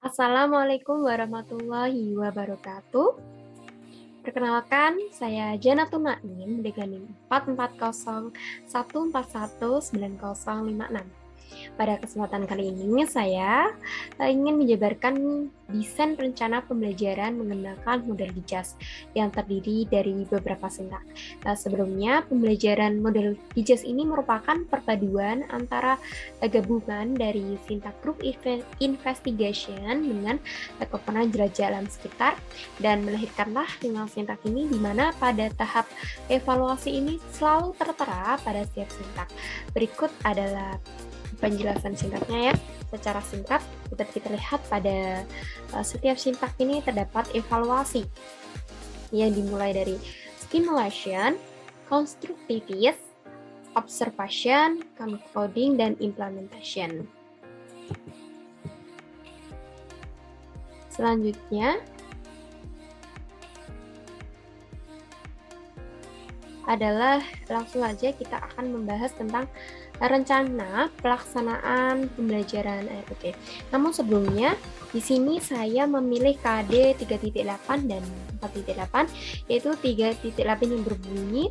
Assalamualaikum warahmatullahi wabarakatuh. Perkenalkan, saya Janatun Naim dengan NIM 44014190056. Pada kesempatan kali ini saya ingin menjabarkan desain rencana pembelajaran menggunakan model Hijaz yang terdiri dari beberapa sintak. Sebelumnya, pembelajaran model Hijaz ini merupakan perpaduan antara gabungan dari sintak group investigation dengan komponen jelajah alam sekitar dan melahirkanlah 5 sintak ini di mana pada tahap evaluasi ini selalu tertera pada setiap sintak. Berikut adalah penjelasan singkatnya ya. Secara singkat dapat kita lihat pada setiap sintak ini terdapat evaluasi yang dimulai dari stimulation, constructivist, observation, concluding, dan implementation. Selanjutnya adalah langsung aja kita akan membahas tentang rencana pelaksanaan pembelajaran ARPP. Namun sebelumnya, di sini saya memilih KD 3.8 dan 4.8, yaitu 3.8 yang berbunyi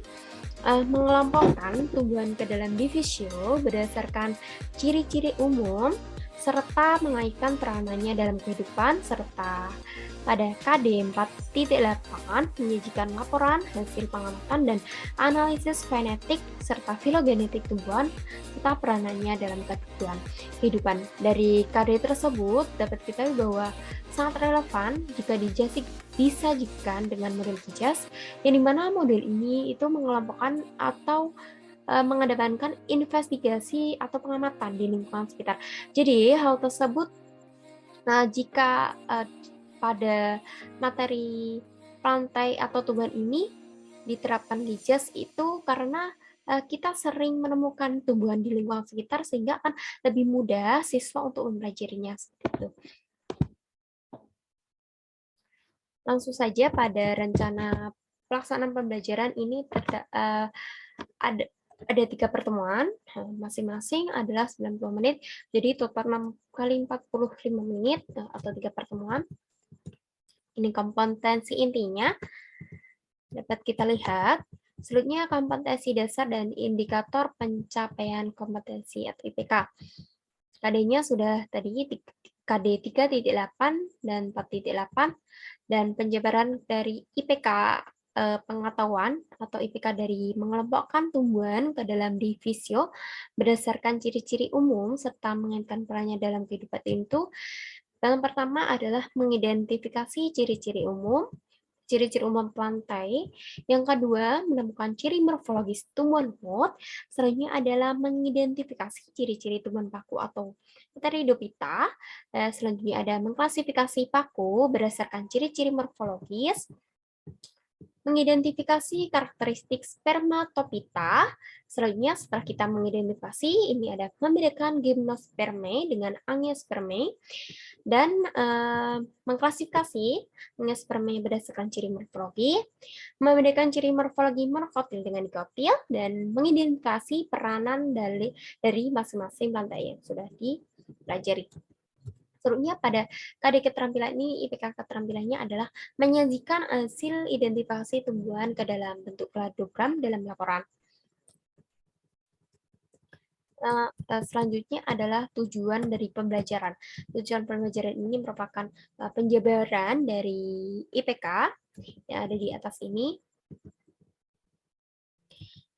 mengelompokkan tumbuhan ke dalam divisio berdasarkan ciri-ciri umum serta mengaitkan peranannya dalam kehidupan, serta pada KD 4.8 menyajikan laporan hasil pengamatan dan analisis fenetik serta filogenetik tumbuhan serta peranannya dalam kehidupan. Dari KD tersebut dapat kita bahwa sangat relevan jika disajikan dengan model Hijaz, yang dimana model ini itu mengelompokkan atau mengedepankan investigasi atau pengamatan di lingkungan sekitar. Jadi hal tersebut jika pada materi plantai atau tumbuhan ini diterapkan Hijaz itu karena kita sering menemukan tumbuhan di lingkungan sekitar sehingga akan lebih mudah siswa untuk mempelajarinya seperti itu. Langsung saja pada rencana pelaksanaan pembelajaran ini ada 3 pertemuan, masing-masing adalah 90 menit, jadi total 6 kali 45 menit atau 3 pertemuan. Ini kompetensi intinya, dapat kita lihat. Selanjutnya kompetensi dasar dan indikator pencapaian kompetensi atau IPK. KD-nya sudah tadi KD 3.8 dan 4.8, dan penjabaran dari IPK pengetahuan atau IPK dari mengelompokkan tumbuhan ke dalam divisio berdasarkan ciri-ciri umum serta mengaitkan perannya dalam kehidupan itu. Yang pertama adalah mengidentifikasi ciri-ciri umum plantai. Yang kedua, menemukan ciri morfologis tumbuhan hot. Selanjutnya adalah mengidentifikasi ciri-ciri tumbuhan paku atau Pteridophyta. Selanjutnya ada mengklasifikasi paku berdasarkan ciri-ciri morfologis, mengidentifikasi karakteristik spermatopita. Selanjutnya setelah kita mengidentifikasi, ini ada membedakan gymnospermae dengan angiospermae, dan mengklasifikasi angiospermae berdasarkan ciri morfologi, membedakan ciri morfologi monokotil dengan dikotil, dan mengidentifikasi peranan dari masing-masing plantai yang sudah dipelajari. Selanjutnya pada KD keterampilan ini, IPK keterampilannya adalah menyajikan hasil identifikasi tumbuhan ke dalam bentuk kladogram dalam laporan. Selanjutnya adalah tujuan dari pembelajaran. Tujuan pembelajaran ini merupakan penjabaran dari IPK yang ada di atas ini.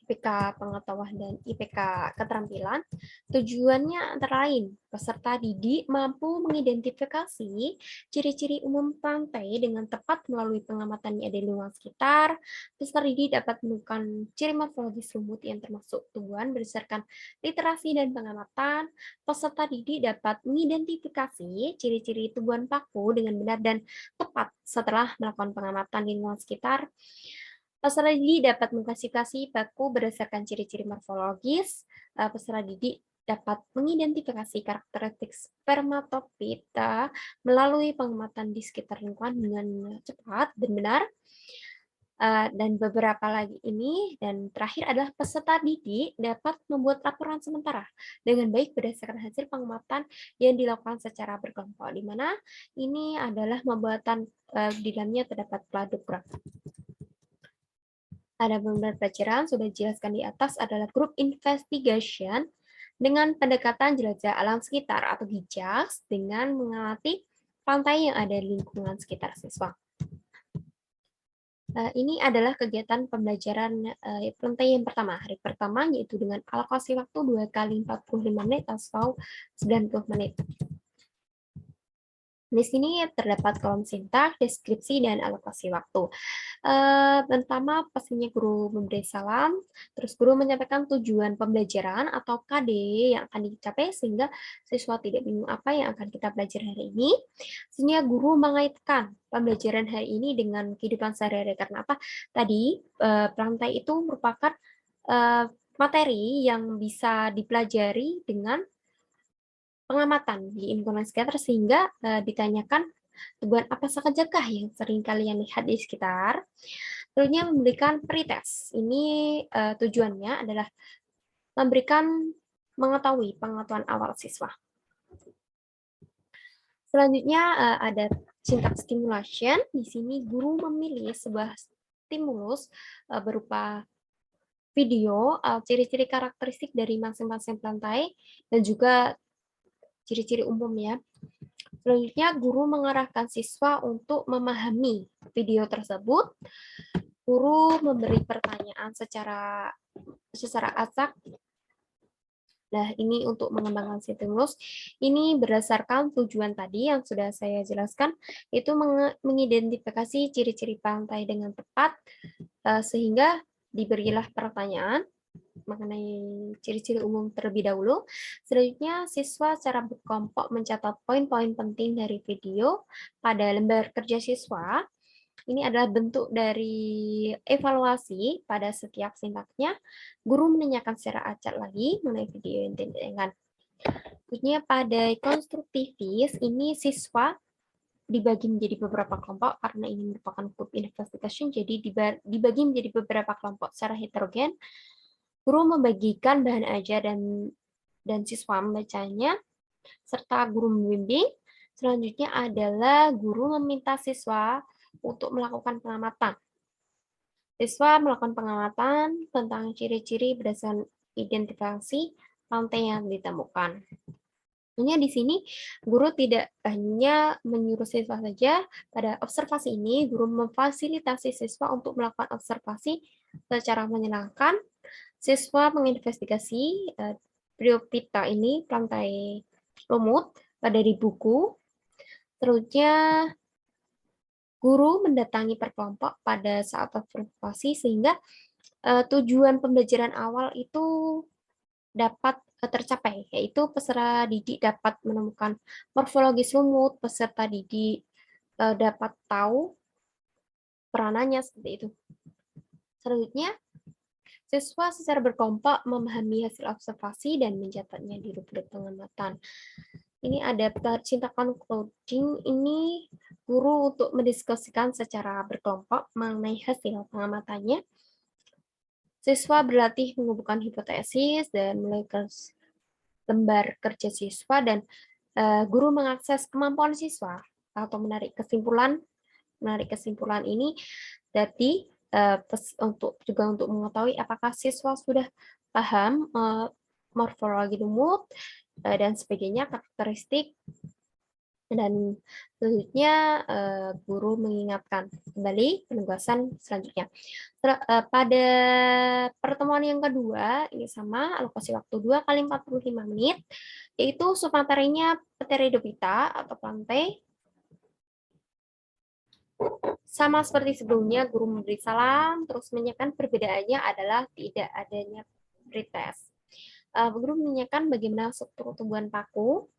IPK pengetahuan dan IPK keterampilan. Tujuannya antara lain, peserta didik mampu mengidentifikasi ciri-ciri umum plantai dengan tepat melalui pengamatan di lingkungan sekitar. Peserta didik dapat menemukan ciri morfologis lumut yang termasuk tumbuhan berdasarkan literasi dan pengamatan. Peserta didik dapat mengidentifikasi ciri-ciri tumbuhan paku dengan benar dan tepat setelah melakukan pengamatan di lingkungan sekitar. Peserta didik dapat mengklasifikasi paku berdasarkan ciri-ciri morfologis. Peserta didik dapat mengidentifikasi karakteristik spermatopita melalui pengamatan di sekitar lingkungan dengan cepat dan benar. Dan beberapa lagi ini, dan terakhir adalah peserta didik dapat membuat laporan sementara dengan baik berdasarkan hasil pengamatan yang dilakukan secara berkelompok, di mana ini adalah pembuatan di dalamnya terdapat pladukra. Ada beberapa pelajaran sudah dijelaskan di atas adalah group investigation dengan pendekatan jelajah alam sekitar atau GIJAS dengan mengamati pantai yang ada di lingkungan sekitar siswa. Ini adalah kegiatan pembelajaran pantai yang pertama, hari pertama, yaitu dengan alokasi waktu 2 kali 45 menit atau 90 menit. Di sini terdapat kolom sintaks, deskripsi, dan alokasi waktu. Pertama, pastinya guru memberi salam, terus guru menyampaikan tujuan pembelajaran atau KD yang akan dicapai sehingga siswa tidak bingung apa yang akan kita belajar hari ini. Sehingga guru mengaitkan pembelajaran hari ini dengan kehidupan sehari-hari. Karena apa? Tadi pelantai itu merupakan materi yang bisa dipelajari dengan pengamatan di lingkungan sekitar sehingga ditanyakan tujuan apa sajakah yang sering kalian lihat di sekitar. Selanjutnya memberikan pretest. Ini tujuannya adalah memberikan mengetahui pengetahuan awal siswa. Selanjutnya ada syntax stimulation. Di sini guru memilih sebuah stimulus berupa video, ciri-ciri karakteristik dari masing-masing pelantai, dan juga ciri-ciri umum ya. Selanjutnya, guru mengarahkan siswa untuk memahami video tersebut. Guru memberi pertanyaan secara acak. Nah, ini untuk mengembangkan stimulus. Ini berdasarkan tujuan tadi yang sudah saya jelaskan, itu mengidentifikasi ciri-ciri pantai dengan tepat, sehingga diberilah pertanyaan mengenai ciri-ciri umum terlebih dahulu. Selanjutnya, siswa secara berkelompok mencatat poin-poin penting dari video pada lembar kerja siswa. Ini adalah bentuk dari evaluasi pada setiap sintaknya. Guru menanyakan secara acak lagi mengenai video yang ditanyakan. Selanjutnya, pada konstruktivis, ini siswa dibagi menjadi beberapa kelompok karena ini merupakan group investigation, jadi dibagi menjadi beberapa kelompok secara heterogen. Guru membagikan bahan ajar dan siswa membacanya, serta guru membimbing. Selanjutnya adalah guru meminta siswa untuk melakukan pengamatan. Siswa melakukan pengamatan tentang ciri-ciri berdasarkan identifikasi pantai yang ditemukan. Hanya di sini guru tidak hanya menyuruh siswa saja. Pada observasi ini, guru memfasilitasi siswa untuk melakukan observasi secara menyenangkan. Siswa menginvestigasi Priophyta ini, pantai lumut, dari buku. Selanjutnya, guru mendatangi per kelompok pada saat observasi sehingga tujuan pembelajaran awal itu dapat tercapai, yaitu peserta didik dapat menemukan morfologis lumut, peserta didik dapat tahu peranannya seperti itu. Selanjutnya, siswa secara berkelompok memahami hasil observasi dan mencatatnya di rubrik pengamatan. Ini ada syntax concluding, ini guru untuk mendiskusikan secara berkelompok mengenai hasil pengamatannya. Siswa berlatih mengumpulkan hipotesis dan melakukan lembar kerja siswa, dan guru mengakses kemampuan siswa atau menarik kesimpulan. Menarik kesimpulan ini jadi untuk mengetahui apakah siswa sudah paham morfologi lumut dan sebagainya, karakteristik. Dan selanjutnya guru mengingatkan kembali penugasan selanjutnya. Pada pertemuan yang kedua, ini sama, alokasi waktu 2 kali 45 menit, yaitu submaterinya Pteridophyta atau pantai. Sama seperti sebelumnya, guru memberi salam, terus menanyakan perbedaannya adalah tidak adanya pretest. Guru menanyakan bagaimana struktur tumbuhan paku.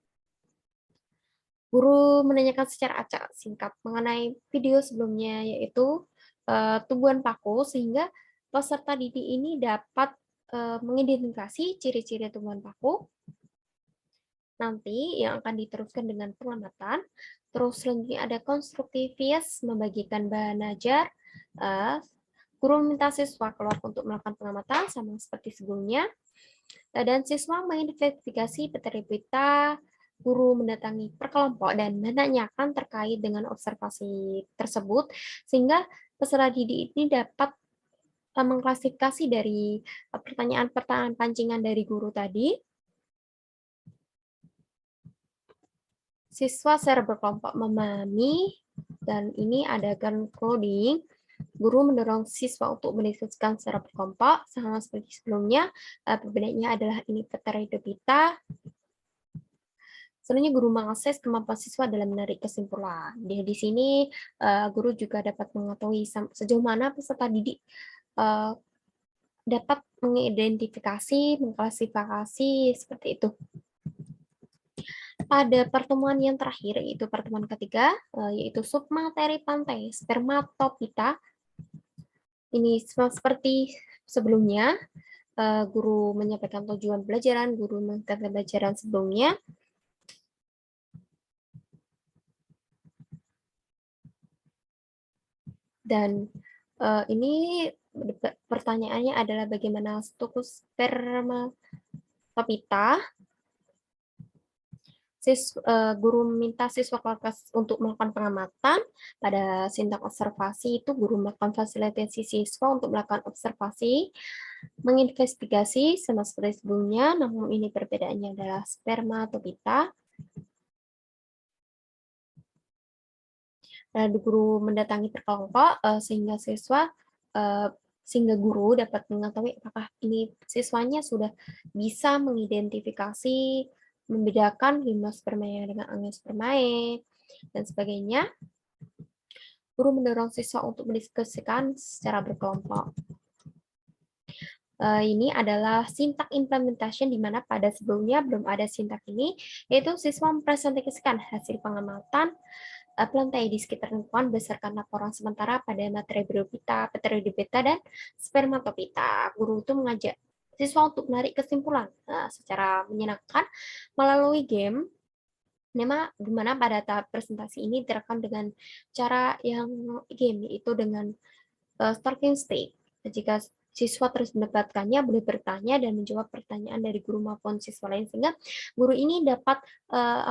Guru menanyakan secara acak singkat mengenai video sebelumnya, yaitu tumbuhan paku, sehingga peserta didik ini dapat mengidentifikasi ciri-ciri tumbuhan paku. Nanti yang akan diteruskan dengan pengamatan. Terus selanjutnya ada konstruktivis, membagikan bahan ajar. Guru meminta siswa keluar untuk melakukan pengamatan sama seperti sebelumnya. Dan siswa menginvestigasi materi berita, guru mendatangi perkelompok dan menanyakan terkait dengan observasi tersebut, sehingga peserta didik ini dapat mengklasifikasi dari pertanyaan-pertanyaan pancingan dari guru tadi. Siswa secara berkelompok memahami, dan ini ada coding. Guru mendorong siswa untuk mendiskusikan secara berkelompok, sama seperti sebelumnya. Perbedaannya adalah ini materi berita. Selanjutnya guru mengakses kemampuan siswa dalam menarik kesimpulan. Di sini guru juga dapat mengetahui sejauh mana peserta didik dapat mengidentifikasi, mengklasifikasi seperti itu. Pada pertemuan yang terakhir, yaitu pertemuan ketiga, yaitu submateri pantai spermatopita. Ini seperti sebelumnya, guru menyampaikan tujuan pelajaran, guru menyampaikan pelajaran sebelumnya. Dan ini pertanyaannya adalah bagaimana struktur spermatopita. Guru meminta siswa kelas untuk melakukan pengamatan. Pada sintak observasi itu guru melakukan fasilitasi siswa untuk melakukan observasi, menginvestigasi sama seperti sebelumnya, namun ini perbedaannya adalah spermatopita. Dan guru mendatangi perkelompok sehingga guru dapat mengetahui apakah ini siswanya sudah bisa mengidentifikasi, membedakan gimnospermae dengan angiospermae, dan sebagainya. Guru mendorong siswa untuk mendiskusikan secara berkelompok. Ini adalah sintak implementation, di mana pada sebelumnya belum ada sintak ini, yaitu siswa mempresentasikan hasil pengamatan plantae di sekitar lingkungan berdasarkan laporan sementara pada materi biopita, pteridopita, dan spermatopita. Guru itu mengajak siswa untuk menarik kesimpulan secara menyenangkan melalui game, di mana pada tahap presentasi ini direkam dengan cara yang game, yaitu dengan talking stick. Jika siswa terus mendapatkannya, boleh bertanya dan menjawab pertanyaan dari guru maupun siswa lain, sehingga guru ini dapat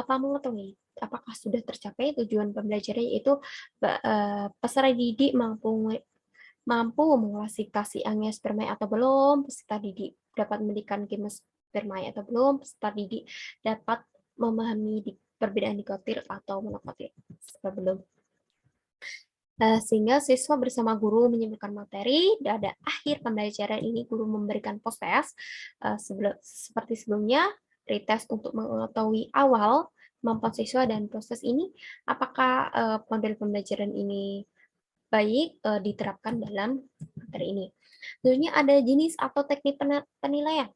mengetahui apakah sudah tercapai tujuan pembelajaran, yaitu peserta didik mampu mengklasifikasi angiospermae atau belum, peserta didik dapat memberikan gimnospermae atau belum, peserta didik dapat memahami perbedaan dikotil atau monokotil atau belum. Sehingga siswa bersama guru menyimpulkan materi. Pada akhir pembelajaran ini guru memberikan post test seperti sebelumnya, retest untuk mengetahui awal kemampuan siswa dan proses ini, apakah model pembelajaran ini baik diterapkan dalam materi ini. Selanjutnya ada jenis atau teknik penilaian.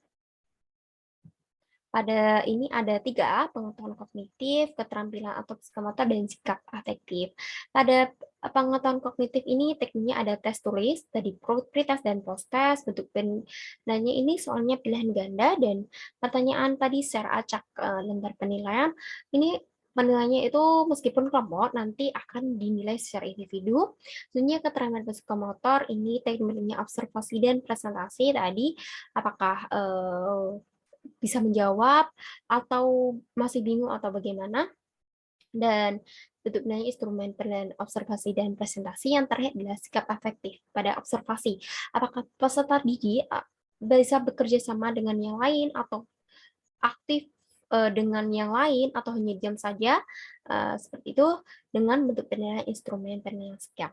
Pada ini ada 3, pengetahuan kognitif, keterampilan atau psikomotor, dan sikap afektif. Pada pengetahuan kognitif ini tekniknya ada tes tulis, tadi pretest dan post test. Bentuk penilaiannya ini soalnya pilihan ganda, dan pertanyaan tadi secara acak lembar penilaian. Ini penilaiannya itu meskipun kelompok nanti akan dinilai secara individu. Sebenarnya keterampilan psikomotor ini tekniknya observasi dan presentasi tadi, apakah bisa menjawab atau masih bingung atau bagaimana. Dan bentuknya instrumen penilaian observasi dan presentasi. Yang terakhir adalah sikap afektif pada observasi. Apakah peserta didik bisa bekerja sama dengan yang lain atau aktif dengan yang lain atau hanya diam saja, seperti itu, dengan bentuk penilaian instrumen penilaian sikap.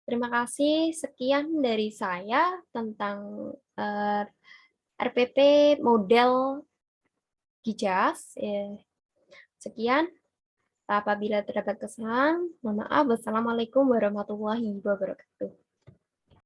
Terima kasih, sekian dari saya tentang RPP model GIJAS. Sekian, apabila terdapat kesalahan, mohon maaf. Wassalamualaikum warahmatullahi wabarakatuh.